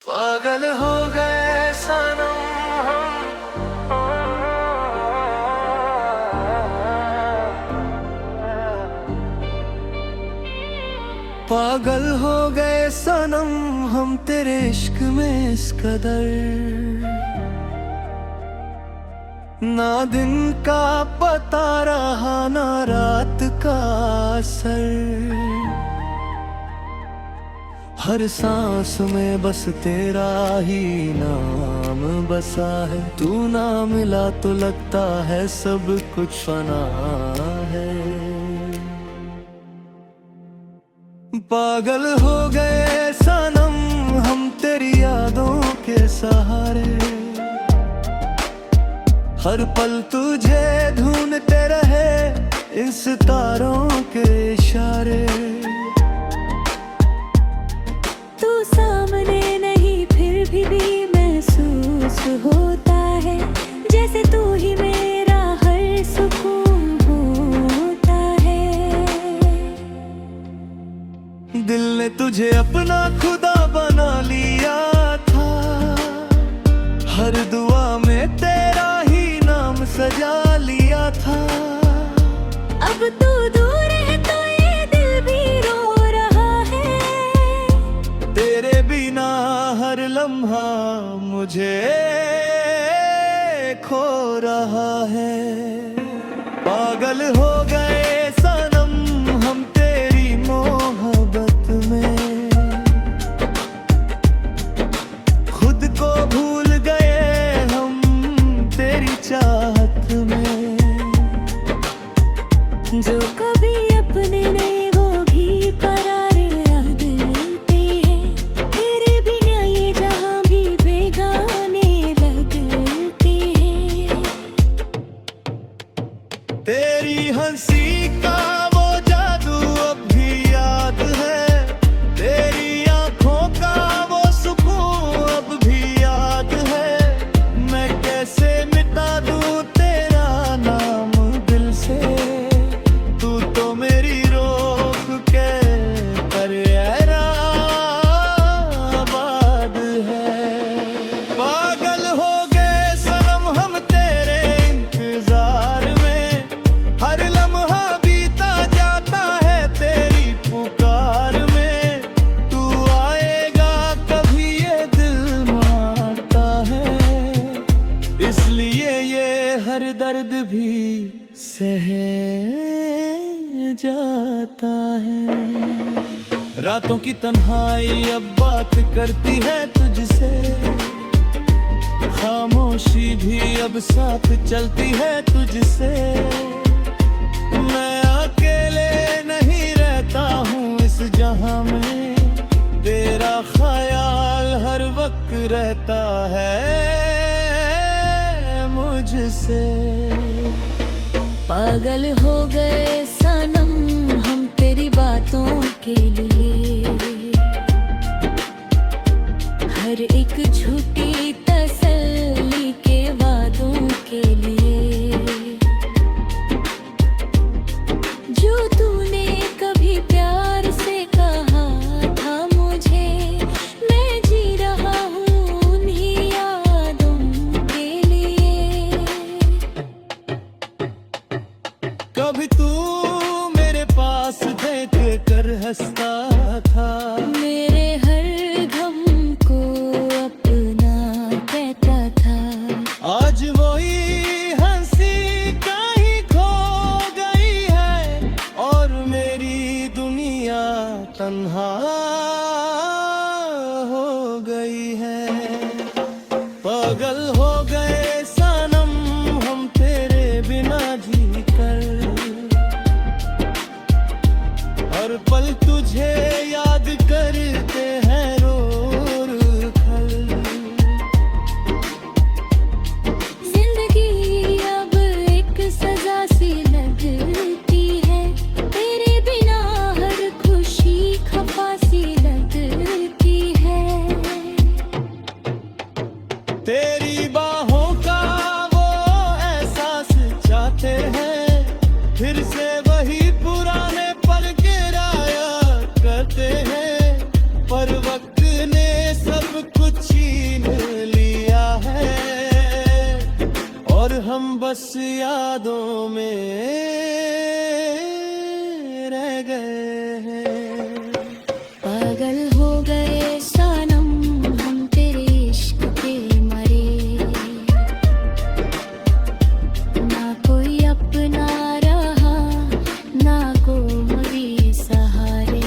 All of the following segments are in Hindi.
पागल हो गए सनम हम। पागल हो गए सनम हम तेरे इश्क में इस कदर, ना दिन का पता रहा ना रात का असर। हर सांस में बस तेरा ही नाम बसा है, तू ना मिला तो लगता है सब कुछ फना है। पागल हो गए सनम हम तेरी यादों के सहारे, हर पल तुझे ढूंढते रहे इन सितारों के इशारे। तू सामने नहीं फिर भी महसूस होता है, जैसे तू ही मेरा हर सुकून होता है। दिल ने तुझे अपना खुदा बना लिया था, हर दुआ में तेरा ही नाम सजा लिया था। अब तू दूर है तो ये दिल भी रो रहा है, तेरे बिना हर लम्हा मुझे खो रहा है। पागल हो गए सनम हम तेरी मोहब्बत में, खुद को भूल गए हम तेरी चाहत में। जो कभी अपने नहीं वो भी परारे लगते हैं, तेरे बिना ये जहां भी बेगाने लगते हैं। तेरी हंसी का वो जादू अब भी याद है, तेरी आंखों का वो सुकून अब भी याद है। मैं कैसे मिटा दूं तेरा नाम दिल से, तू तो मेरी रोक के परेरा आबाद है। पागल हो गए सनम हम तेरे इंतजार में, हर लम्हा बीता जाता है तेरी पुकार में। तू आएगा कभी ये दिल मारता है, इसलिए ये हर दर्द भी सह जाता है। रातों की तन्हाई अब बात करती है तुझसे, खामोशी भी अब साथ चलती है तुझसे। मैं अकेले नहीं रहता हूँ इस जहां में, तेरा ख्याल हर वक्त रहता है मुझसे। पागल हो गए सनम हम तेरी बातों के लिए, हर एक झूठी तसल्ली के वादों के लिए। जो तूने कभी प्यार से कहा था मुझे, मैं जी रहा हूँ उन्हीं यादों के लिए। कभी तू मेरे पास देख कर हंसता था, मेरे हर गम को अपना कहता था। आज वही हंसी कहीं खो गई है और मेरी दुनिया तन्हा हो गई है। पागल हो गए सनम हम तेरे बिना जी कर, हर पल तुझे याद करते हैं रो खल। जिंदगी अब एक सजा सी लगती है, तेरे बिना हर खुशी खफा सी लगती है। तेरी बात बस यादों में रह गए हैं। पागल हो गए सनम हम तेरे इश्क के मरे, ना कोई अपना रहा ना कोई सहारे।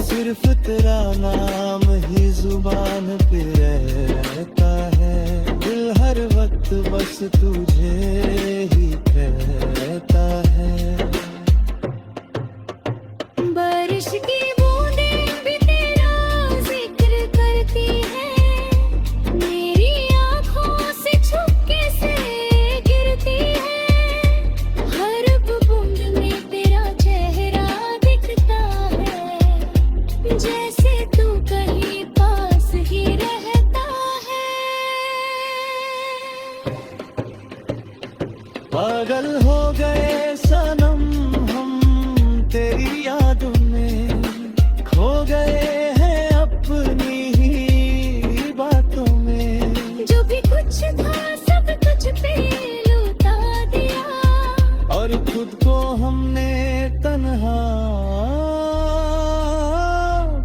सिर्फ तेरा नाम ही जुबान पे रहता है, दिल हर वक्त बस तुझे ही कहता है। बारिश की बूंदें भी तेरा जिक्र करती हैं, मेरी आँखों से छुपके से गिरती है। हर बूंद में तेरा चेहरा दिखता है, जैसे तू कहीं पास ही रहता है। पागल हो गए सनम हम तेरी यादों में, खो गए हैं अपनी ही बातों में। जो भी कुछ था सब कुछ पे लुटा दिया, और खुद को हमने तन्हा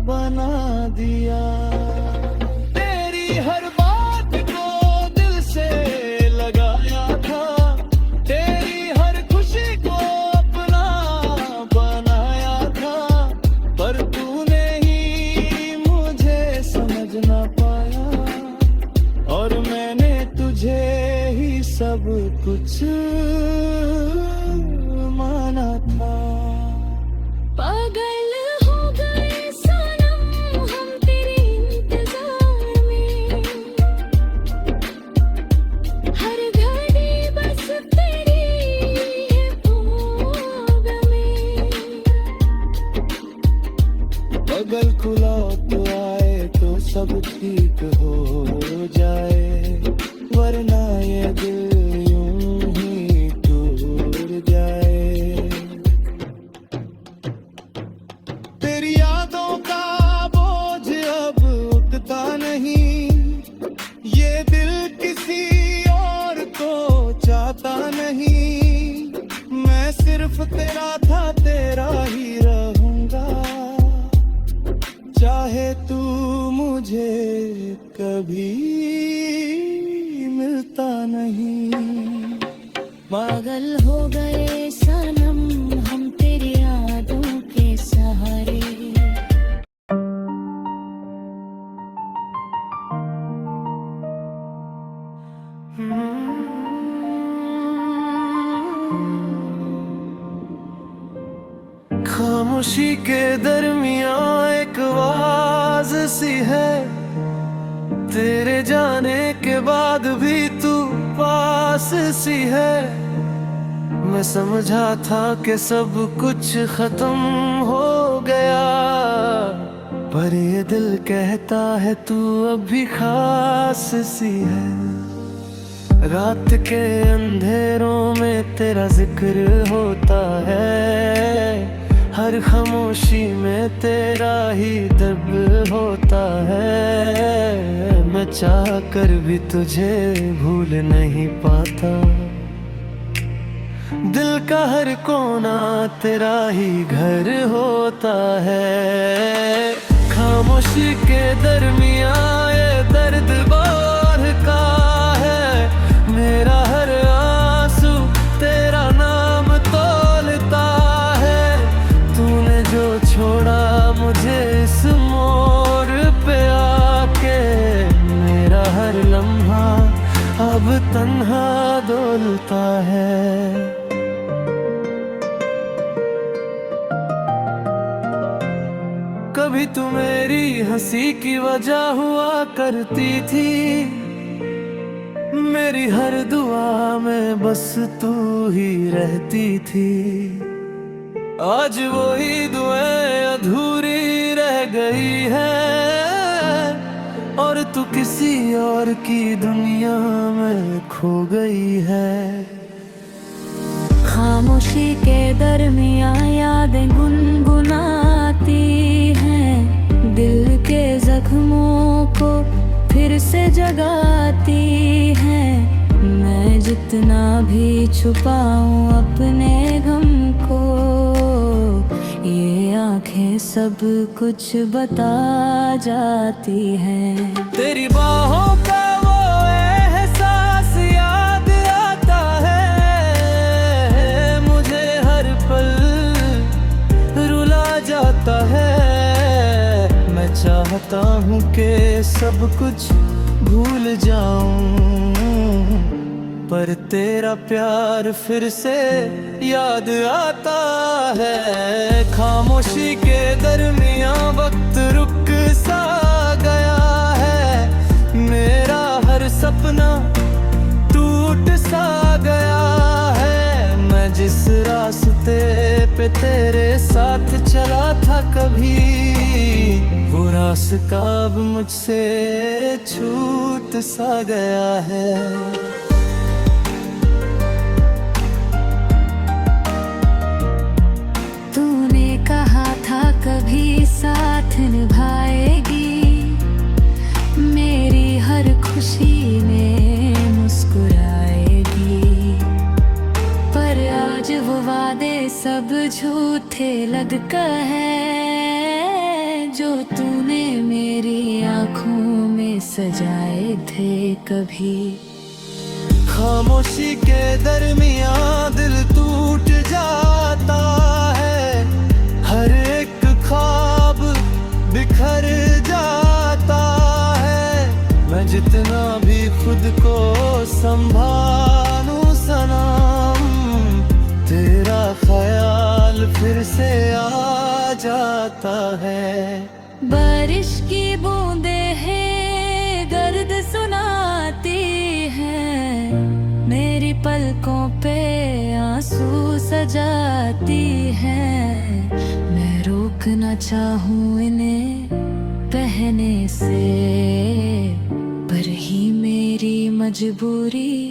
बना दिया। तेरी हर बात को दिल से लगाया था, तेरी हर खुशी को अपना बनाया था, पर तूने ही मुझे समझ ना पाया, और मैंने तुझे ही सब कुछ माना था। पागल हो गए सनम हम तेरे इंतजार में, हर घड़ी बस तेरी है होग में। बगल खुला तो आए तो सब ठीक हो जाए, वरना ये दिल यूं ही टूट जाए। तेरी यादों का बोझ अब उठता नहीं, ये दिल किसी और को चाहता नहीं। मैं सिर्फ तेरा था, तेरा ही रहूंगा, चाहे तू मुझे कभी मिलता नहीं। पागल हो गए सनम हम तेरी यादों के सहारे। खामोशी के दरमियां एक आवाज सी है, तेरे जाने के बाद भी तू पास सी है। मैं समझा था कि सब कुछ खत्म हो गया, पर ये दिल कहता है तू अब भी खास सी है। रात के अंधेरों में तेरा जिक्र होता है, हर खामोशी में तेरा ही दर्द होता है। मैं चाह कर भी तुझे भूल नहीं पाता, दिल का हर कोना तेरा ही घर होता है। खामोशी के दरमियां ये दर्द बार का है, मेरा हर आंसू तेरा नाम तोलता है। तूने जो छोड़ा मुझे इस मोड़ पे आके, मेरा हर लम्हा अब तन्हा डोलता है। कभी तू मेरी हंसी की वजह हुआ करती थी, मेरी हर दुआ में बस तू ही रहती थी। आज वही दुआएं अधूरी रह गई है, और तू किसी और की दुनिया में खो गई है। खामोशी के दरमियां यादें गुनगुनाती हैं, दिल के जख्मों को फिर से जगाती हैं। जितना भी छुपाऊं अपने गम को, ये आंखें सब कुछ बता जाती हैं। तेरी बाहों का वो एहसास याद आता है, मुझे हर पल रुला जाता है। मैं चाहता हूँ कि सब कुछ भूल जाऊं, पर तेरा प्यार फिर से याद आता है। खामोशी के दरमियां वक्त रुक सा गया है, मेरा हर सपना टूट सा गया है। मैं जिस रास्ते पे तेरे साथ चला था कभी, वो रास्ता अब मुझसे छूट सा गया है। तूने कहा था कभी साथ निभाएगी, मेरी हर खुशी में मुस्कुराएगी। पर आज वो वादे सब झूठे लगता है, जो तूने मेरी आँखों में सजाए थे कभी। खामोशी के दरमियां दिल टूट जाता है, हर एक ख्वाब बिखर जाता है। मैं जितना भी खुद को संभालूं सनम, तेरा ख्याल फिर से आ जाता है। बारिश की बूंदें हैं गर्द सुनाती हैं, मेरी पलकों पे आंसू सजाती हैं। मैं रोकना चाहूँ इन्हें बहने से, पर ही मेरी मजबूरी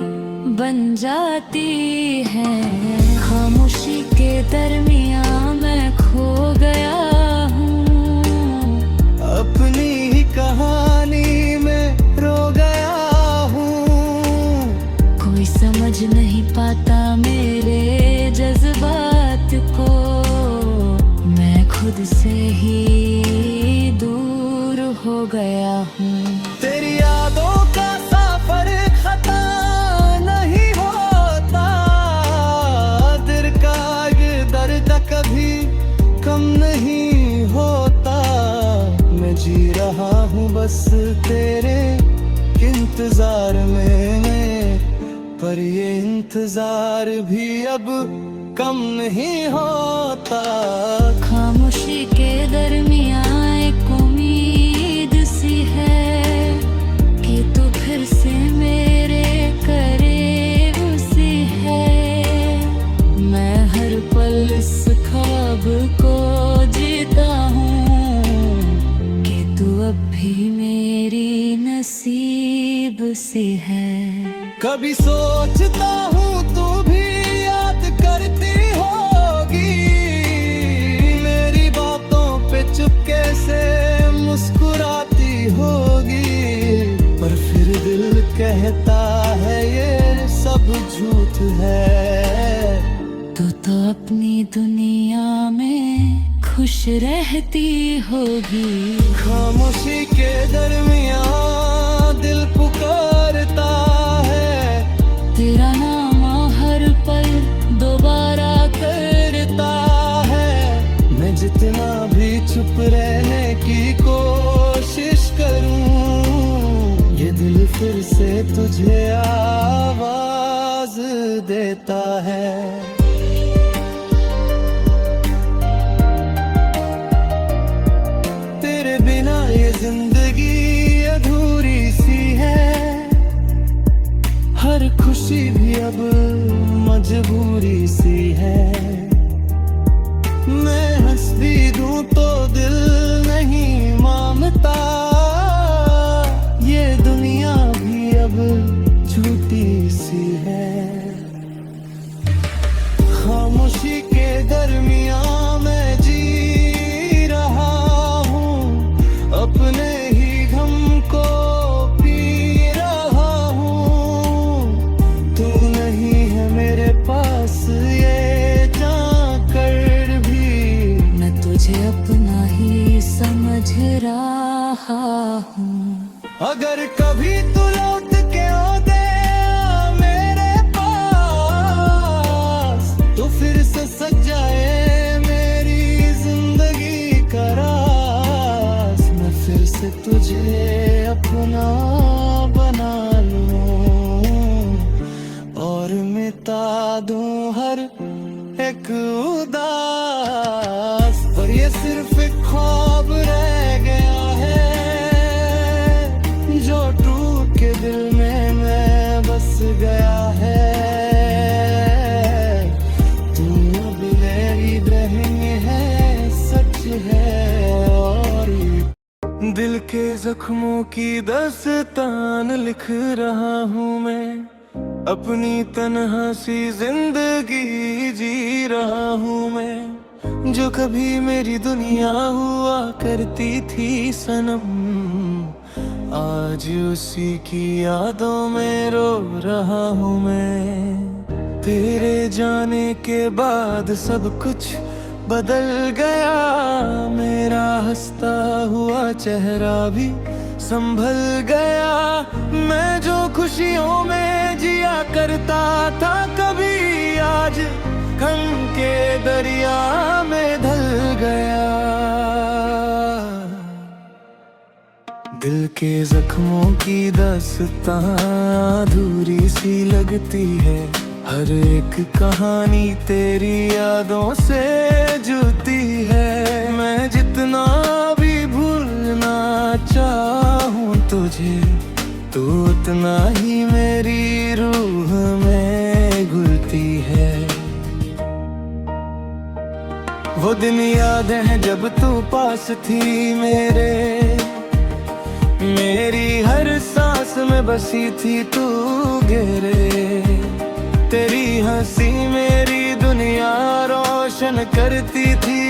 बन जाती है। खामोशी के दरमियां मैं खो गया हूँ, अपनी ही कहानी में रो गया हूँ। कोई समझ नहीं पाता मेरे जज्बात को, मैं खुद से ही दूर हो गया हूँ। तेरी यादों का सफर खता नहीं होता, दिल का दर्द कभी कम नहीं होता। मैं जी रहा हूँ बस तेरे इंतजार में, पर ये इंतजार भी अब कम नहीं होता। खामोशी के दरमियां एक उम्मीद सी है, कि तू फिर से मेरे करीब सी है। मैं हर पल इस ख्वाब को जीता हूँ, कि तू अब भी मेरी नसीब सी है। कभी सोचता हूँ तू भी याद करती होगी, मेरी बातों पे चुपके से मुस्कुराती होगी। पर फिर दिल कहता है ये सब झूठ है, तू तो अपनी दुनिया में खुश रहती होगी। खामोशी के दरमियां दिल पुकारता है, तेरा नाम हर पल दोबारा करता है। मैं जितना भी चुप रहने की कोशिश करूं, ये दिल फिर से तुझे आवाज देता है। तेरे बिना ये जिंदगी अधूरी सी है, हर खुशी भी अब मजबूरी सी है। मैं हंस भी दूं तो दिल नहीं मानता, ये दुनिया भी अब झूठी सी है। खामोशी के दरमियां मैं जी रहा हूँ, अपने ही गम को पी रहा हूँ। तूने समझ रहा हूँ। अगर कभी तू लौट के आ दे मेरे पास, तो फिर से सज जाए मेरी जिंदगी का राज। मैं फिर से तुझे अपना बना लूं और मिटा दूं हर एक उदास। पर ये सिर्फ एक ख्वाब रह गया है जो टूट के दिल में मैं बस गया है। तू अब मेरी बहन है, सच है। और दिल के जख्मों की दास्तान लिख रहा हूँ मैं, अपनी तन्हा सी जिंदगी जी रहा हूँ मैं। जो कभी मेरी दुनिया हुआ करती थी सनम, आज उसी की यादों में रो रहा हूँ मैं। तेरे जाने के बाद सब कुछ बदल गया, मेरा हंसता हुआ चेहरा भी संभल गया। मैं जो खुशियों में जिया करता था कभी, आज गम के दरिया में ढल गया। दिल के जख्मों की दास्तां अधूरी सी लगती है, हर एक कहानी तेरी यादों से जुती है। मैं जितना भी भूलना चाहूं तुझे, तू उतना ही मेरी रूह में घुलती है। वो दिन याद है जब तू पास थी मेरे, मेरी हर सांस में बसी थी तू घेरे। तेरी हंसी मेरी दुनिया रोशन करती थी,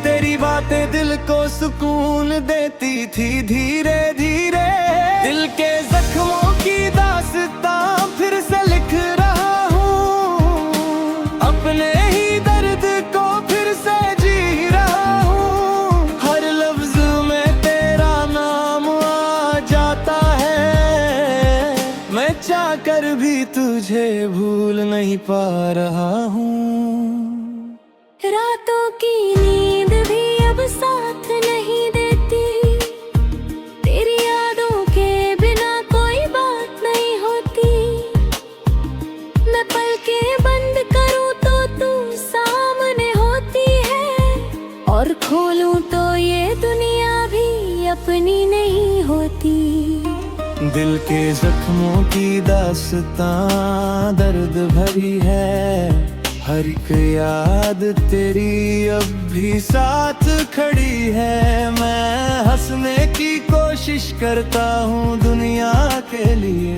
तेरी बातें दिल को सुकून देती थी। धीरे धीरे दिल के जख्मों की दास्तां फिर से लिख रहा हूँ, अपने ही दर्द को फिर से जी रहा हूँ। हर लफ्ज में तेरा नाम आ जाता है, मैं चाह कर भी तुझे भूल नहीं पा रहा हूँ। रातों की नींद भी अब साथ नहीं देती, तेरी यादों के बिना कोई बात नहीं होती। मैं पलकें बंद करूं तो तू सामने होती है, और खोलूं तो ये दुनिया भी अपनी नहीं होती। दिल के जख्मों की दास्तां दर्द भरी है, हर एक याद तेरी अब भी साथ खड़ी है। मैं हंसने की कोशिश करता हूँ दुनिया के लिए,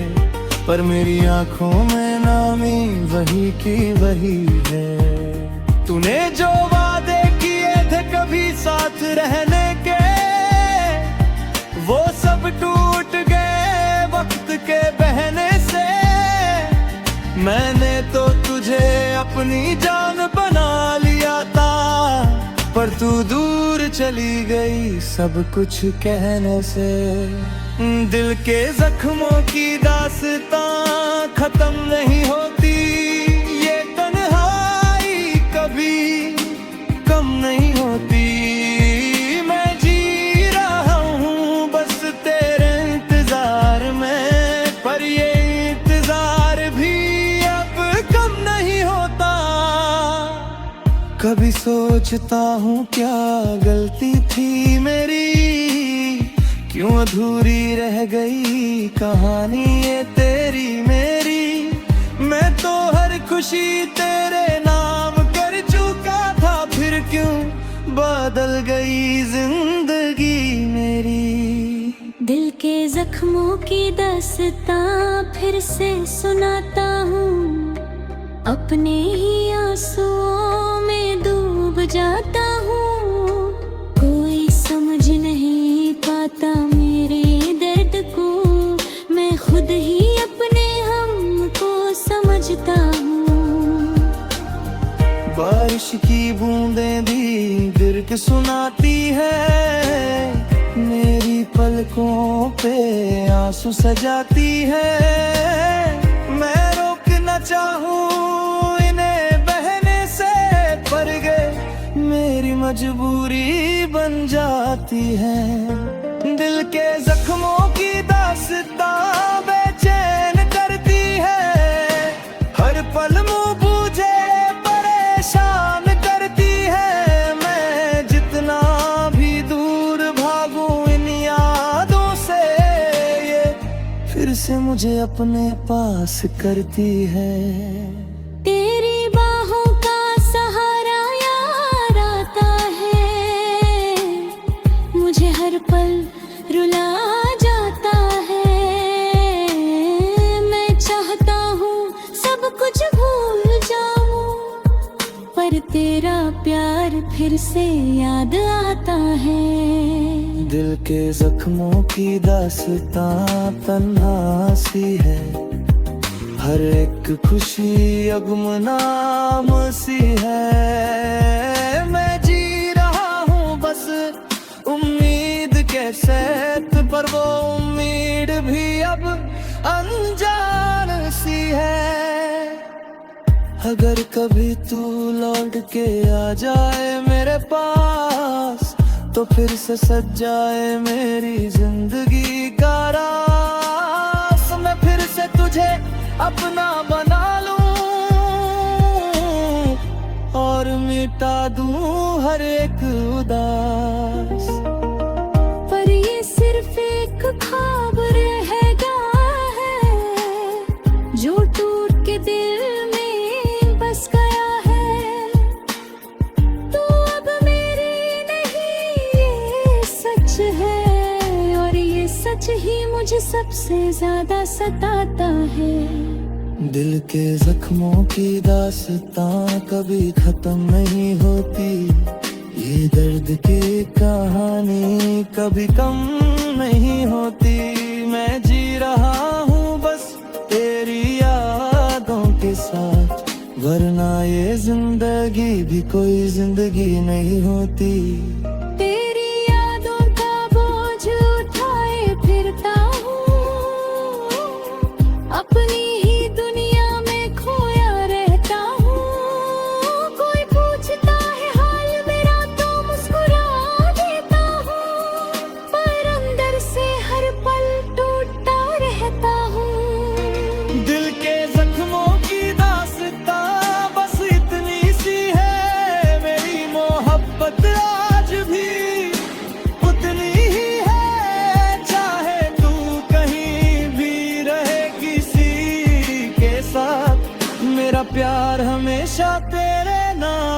पर मेरी आंखों में नामी वही की वही है। तूने जो वादे किए थे कभी साथ रहने के, वो सब टूट गए वक्त के बहने से। मैंने तो तुझे अपनी जान बना लिया था, पर तू दूर चली गई सब कुछ कहने से। दिल के जख्मों की दास्तां खत्म नहीं होती, ये तन्हाई कभी कम नहीं होती। मैं जी रहा हूँ बस तेरे इंतजार में, पर ये इंतजार भी अब कम नहीं होता। कभी सोचता हूँ क्या गलती थी मेरी, क्यों अधूरी रह गई कहानी ये तेरी मेरी। मैं तो हर खुशी तेरे नाम कर चुका था, फिर क्यों बदल गई जिंदगी मेरी। दिल के जख्मों की दास्तां फिर से सुनाता हूँ, अपने ही आंसुओं में डूब जाता हूँ। कोई समझ नहीं पाता मेरे दर्द को, मैं खुद ही अपने हम को समझता हूँ। बारिश की बूंदें भी गिर के सुनाती है, पलकों पे आंसू सजाती है। मैं रोक न चाहूं इन्हें बहने से, पर गए मेरी मजबूरी बन जाती है। दिल के जख्मों की दास्तां बेचैन करती है। हर पल मुँह बूझे परेशान करती है। मैं जितना भी दूर भागूं इन यादों से, ये फिर से मुझे अपने पास करती है। तेरी बाहों का सहारा यार आता है, मुझे हर पल रुला जाता है। मैं चाहता हूँ सब कुछ भूल जाऊं, पर तेरा प्यार फिर से याद आता है। दिल के जख्मों की दास्तां तन्हा सी है। हर एक खुशी अब गुमनाम सी है। मैं जी रहा हूँ बस उम्मीद के साथ, पर वो उम्मीद भी अब अनजान सी है। अगर कभी तू लौट के आ जाए मेरे पास, तो फिर से सज जाए मेरी जिंदगी का रास। मैं फिर से तुझे अपना बना लूं और मिटा दूं हर एक उदास। पर ये सिर्फ एक ख्वाब रह गया है, जो टूट के दिल में बस गया है। तू अब मेरी नहीं, ये सच है, और ये सच ही मुझे सबसे ज्यादा सताता है। दिल के जख्मों की दास्तां कभी खत्म नहीं होती। ये दर्द की कहानी कभी कम नहीं होती। मैं जी रहा हूँ बस तेरी यादों के साथ, वरना ये जिंदगी भी कोई जिंदगी नहीं होती। तेरी यादों का बोझ उठाए फिरता हूँ, अपनी ही दुनिया में खोया रहता हूँ। कोई पूछता है हाल मेरा तो मुस्कुरा देता हूँ, पर अंदर से हर पल टूटता रहता हूँ। दिल के जख्मों की दास्तां बस इतनी सी है। मेरी मोहब्बत आज भी उतनी ही है। चाहे तू कहीं भी रहे किसी के साथ, मेरा प्यार हमेशा तेरे नाम